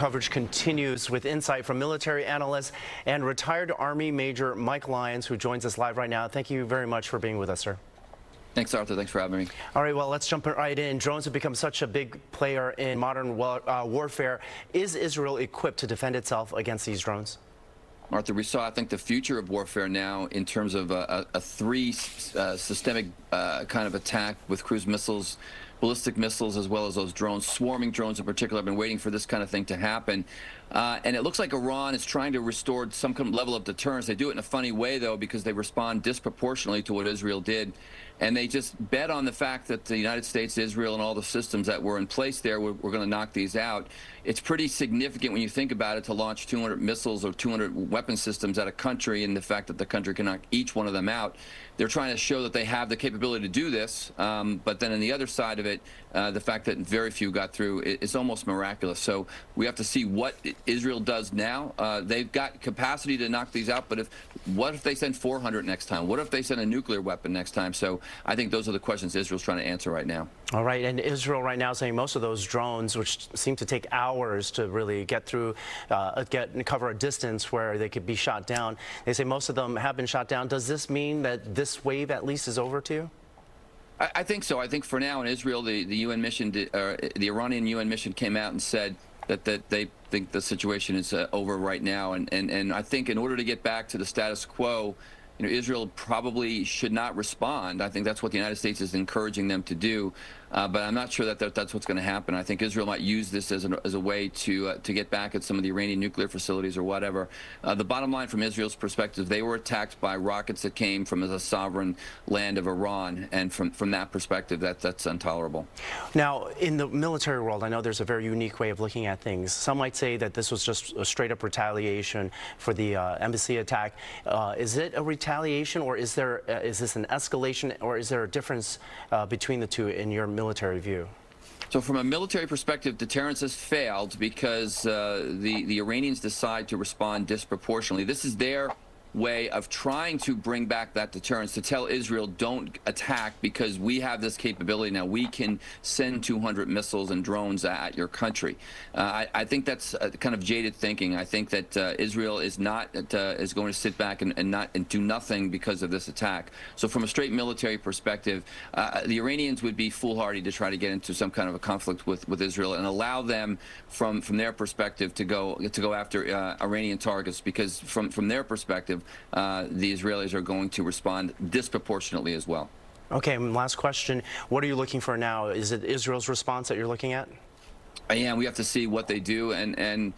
coverage continues with insight from military analyst and retired Army Major Mike Lyons, who joins us live right now. Thank you very much for being with us, sir. Thanks, Arthur. Thanks for having me. All right, well, let's jump right in. Drones have become such a big player in modern warfare. Is Israel equipped to defend itself against these drones? Arthur, we saw, I think, the future of warfare now in terms of a systemic kind of attack with cruise missiles, ballistic missiles, as well as those drones, swarming drones in particular. I've been waiting for this kind of thing to happen. And it looks like Iran is trying to restore some kind of level of deterrence. They do it in a funny way, though, because they respond disproportionately to what Israel did. And they just bet on the fact that the United States, Israel, and all the systems that were in place there were going to knock these out. It's pretty significant when you think about it to launch 200 missiles or 200 weapon systems at a country, and the fact that the country can knock each one of them out. They're trying to show that they have the capability to do this, but then on the other side of it, the fact that very few got through is almost miraculous. So we have to see what Israel does now. They've got capacity to knock these out, but what if they send 400 next time? What if they send a nuclear weapon next time? So I think those are the questions Israel's trying to answer right now. All right, and Israel right now saying most of those drones, which seem to take hours to really get through, cover a distance where they could be shot down, they say most of them have been shot down. Does this mean that this wave at least is over to you? I think so. I think for now in Israel, the UN mission, the Iranian UN mission came out and said that they think the situation is over right now. And I think in order to get back to the status quo, Israel probably should not respond. I think that's what the United States is encouraging them to do. But I'm not sure that that's what's going to happen. I think Israel might use this as a way to get back at some of the Iranian nuclear facilities or whatever. The bottom line from Israel's perspective, they were attacked by rockets that came from the sovereign land of Iran, and from that perspective, that's intolerable. Now, in the military world, I know there's a very unique way of looking at things. Some might say that this was just a straight-up retaliation for the embassy attack. Is it a retaliation, or is this an escalation, or is there a difference between the two in your military view? So from a military perspective, deterrence has failed because the Iranians decide to respond disproportionately. This is their way of trying to bring back that deterrence, to tell Israel, don't attack because we have this capability now. We can send 200 missiles and drones at your country. I think that's kind of jaded thinking. I think that Israel is going to sit back and do nothing because of this attack. So from a straight military perspective, the Iranians would be foolhardy to try to get into some kind of a conflict with Israel and allow them from their perspective to go after Iranian targets, because from their perspective, the Israelis are going to respond disproportionately as well. Okay, last question. What are you looking for now? Is it Israel's response that you're looking at? Yeah, we have to see what they do, and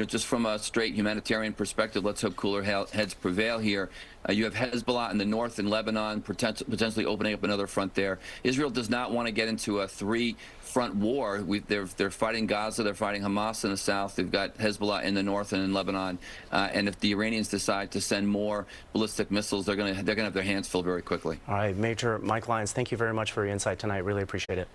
just from a straight humanitarian perspective, let's hope cooler heads prevail here. You have Hezbollah in the north in Lebanon, potentially opening up another front there. Israel does not want to get into a three-front war. They're fighting Gaza, they're fighting Hamas in the south, they've got Hezbollah in the north and in Lebanon. And if the Iranians decide to send more ballistic missiles, they're going to have their hands full very quickly. All right, Major Mike Lyons, thank you very much for your insight tonight. Really appreciate it.